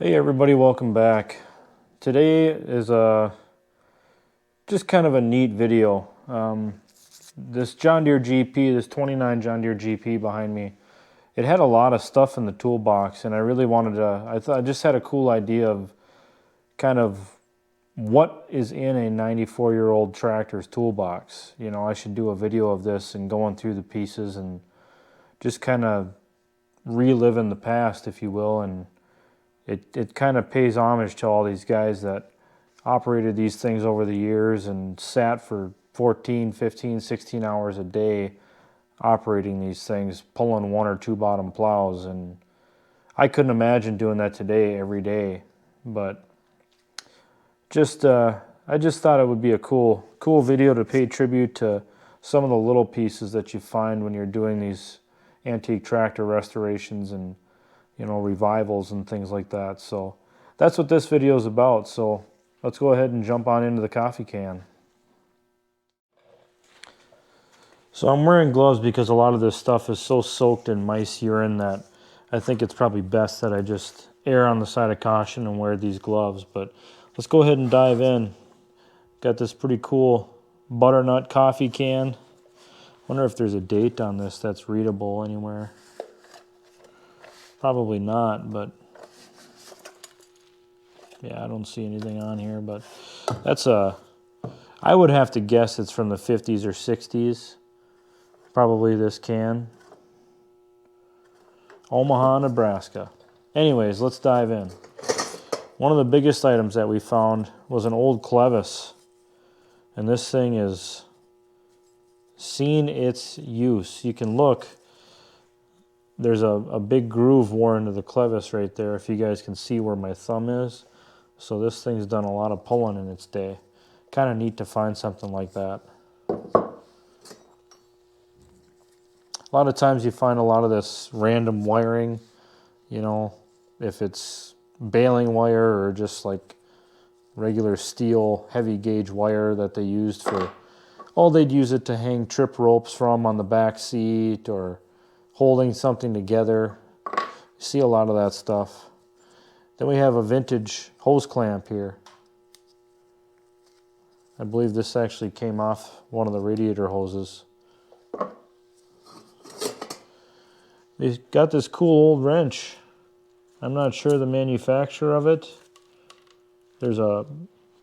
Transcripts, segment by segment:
Hey everybody, welcome back. Today is just kind of a neat video. This John Deere GP, this 29 John Deere GP behind me, it had a lot of stuff in the toolbox, and I really wanted to, I just had a cool idea of kind of what is in a 94-year-old tractor's toolbox. You know, I should do a video of this and going through the pieces and just kind of reliving the past, if you will, and it kind of pays homage to all these guys that operated these things over the years and sat for 14, 15, 16 hours a day operating these things, pulling 1 or 2 bottom plows. And I couldn't imagine doing that today every day, but just I just thought it would be a cool video to pay tribute to some of the little pieces that you find when you're doing these antique tractor restorations and, you know, revivals and things like that. So that's what this video is about. So let's go ahead and jump on into the coffee can. So I'm wearing gloves because a lot of this stuff is so soaked in mice urine that I think it's probably best that I just err on the side of caution and wear these gloves. But let's go ahead and dive in. Got this pretty cool butternut coffee can. Wonder if there's a date on this that's readable anywhere. Probably not, but yeah, I don't see anything on here, but that's I would have to guess it's from the 50s or 60s. Probably this can. Omaha, Nebraska. Anyways, let's dive in. One of the biggest items that we found was an old clevis, and this thing is seen its use. You can look. There's a big groove worn into the clevis right there, if you guys can see where my thumb is. So this thing's done a lot of pulling in its day. Kind of neat to find something like that. A lot of times you find a lot of this random wiring, you know, if it's baling wire or just like regular steel heavy gauge wire that they used for, oh, they'd use it to hang trip ropes from on the back seat or holding something together. You see a lot of that stuff. Then we have a vintage hose clamp here. I believe this actually came off one of the radiator hoses. They got this cool old wrench. I'm not sure the manufacturer of it. There's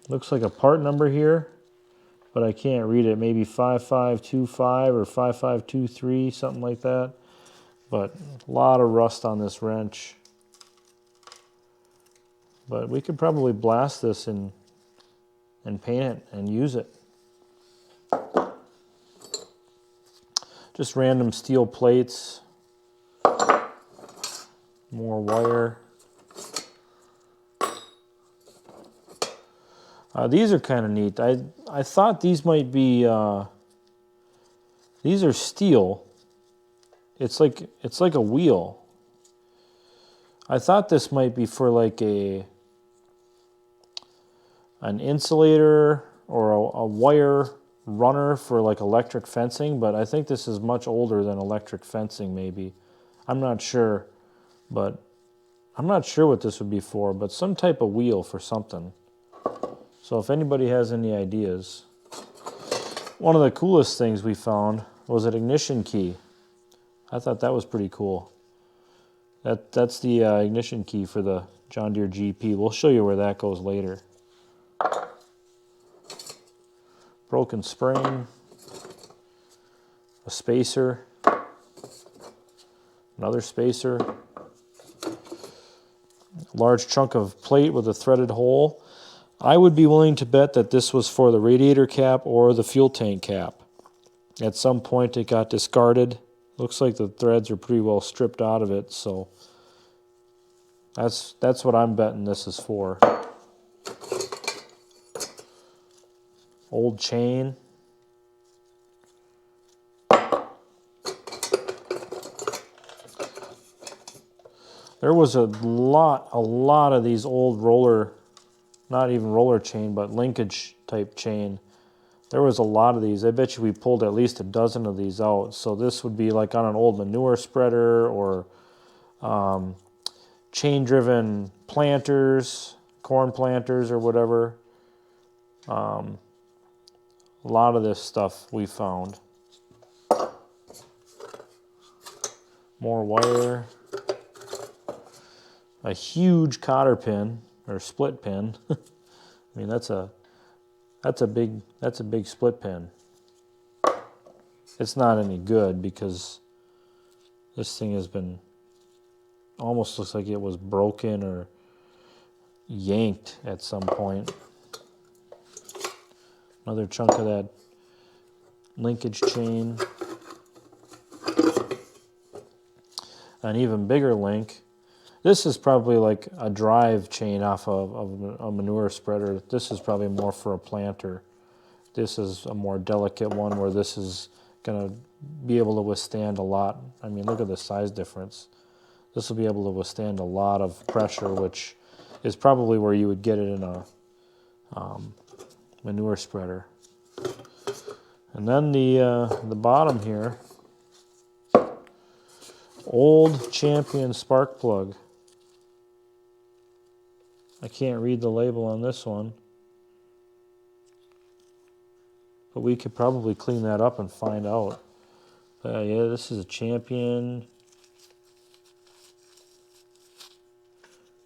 looks like a part number here, but I can't read it. Maybe 5525 or 5523, something like that. But a lot of rust on this wrench. But we could probably blast this and paint it and use it. Just random steel plates. More wire. These are kind of neat. I thought these might be, these are steel. It's like a wheel. I thought this might be for like an insulator or a wire runner for like electric fencing, but I think this is much older than electric fencing maybe. I'm not sure, but I'm not sure what this would be for, but some type of wheel for something. So if anybody has any ideas. One of the coolest things we found was an ignition key. I thought that was pretty cool. That's the ignition key for the John Deere GP. We'll show you where that goes later. Broken spring, a spacer, another spacer, a large chunk of plate with a threaded hole. I would be willing to bet that this was for the radiator cap or the fuel tank cap. At some point it got discarded. Looks like the threads are pretty well stripped out of it, so That's what I'm betting this is for. Old chain. There was a lot of these old roller, not even roller chain, but linkage type chain. There was a lot of these. I bet you we pulled at least a dozen of these out. So this would be like on an old manure spreader or chain-driven planters, corn planters or whatever. A lot of this stuff we found. More wire. A huge cotter pin or split pin. I mean that's a big split pin. It's not any good because this thing has been almost looks like it was broken or yanked at some point. Another chunk of that linkage chain. An even bigger link. This is probably like a drive chain off of a manure spreader. This is probably more for a planter. This is a more delicate one where this is going to be able to withstand a lot. I mean, look at the size difference. This will be able to withstand a lot of pressure, which is probably where you would get it in a manure spreader. And then the bottom here, old Champion spark plug. I can't read the label on this one, but we could probably clean that up and find out. Yeah, this is a Champion.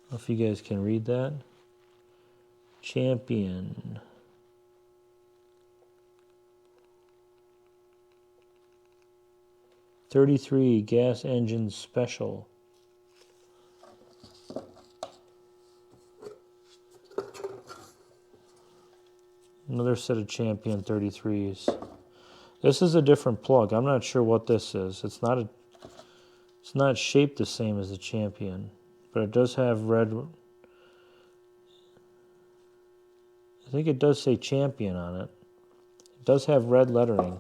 I don't know if you guys can read that. Champion. '33 gas engine special. Another set of Champion 33s. This is a different plug. I'm not sure what this is. It's not shaped the same as the Champion, but it does have red. I think it does say Champion on it. It does have red lettering.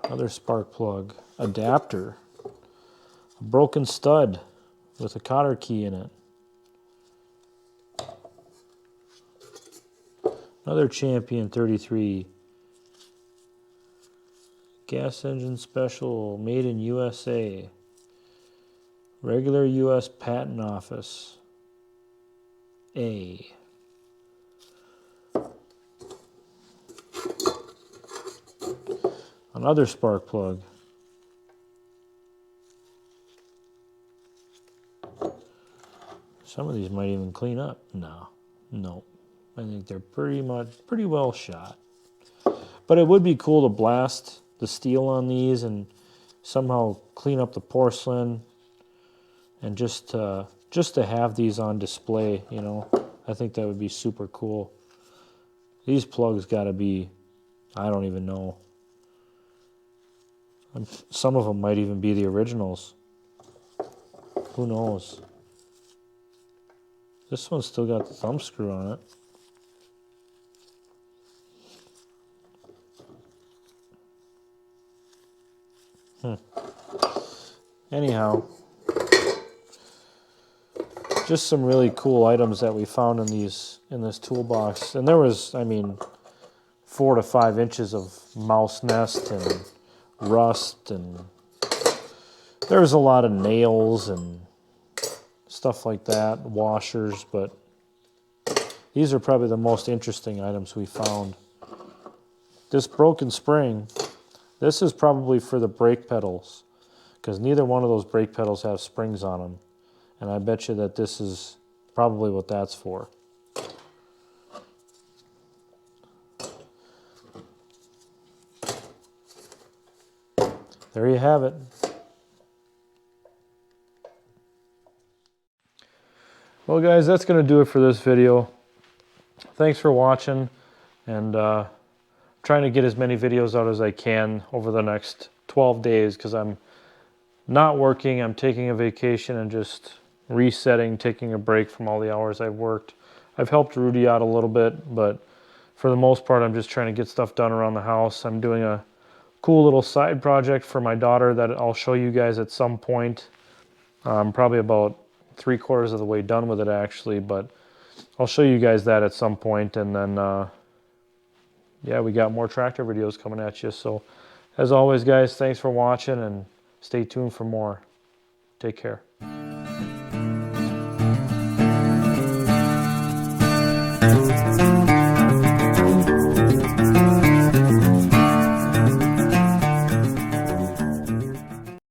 Another spark plug. Adapter. A broken stud with a cotter key in it. Another Champion 33. Gas engine special, made in USA. Regular US Patent Office. A. Another spark plug. Some of these might even clean up. No. I think they're pretty well shot. But it would be cool to blast the steel on these and somehow clean up the porcelain and just to have these on display, you know. I think that would be super cool. These plugs got to be, I don't even know. Some of them might even be the originals. Who knows? This one's still got the thumb screw on it. Anyhow, just some really cool items that we found in this toolbox. And there was, I mean, 4 to 5 inches of mouse nest and rust, and there was a lot of nails and stuff like that, washers, but these are probably the most interesting items we found. This broken spring, this is probably for the brake pedals, because neither one of those brake pedals have springs on them. And I bet you that this is probably what that's for. There you have it. Well guys, that's going to do it for this video. Thanks for watching, and trying to get as many videos out as I can over the next 12 days, because I'm not working, I'm taking a vacation and just resetting, taking a break from all the hours I've worked. I've helped Rudy out a little bit, but for the most part, I'm just trying to get stuff done around the house. I'm doing a cool little side project for my daughter that I'll show you guys at some point. I'm probably about 3/4 of the way done with it actually, but I'll show you guys that at some point. And then, yeah, we got more tractor videos coming at you. So as always, guys, thanks for watching and stay tuned for more. Take care.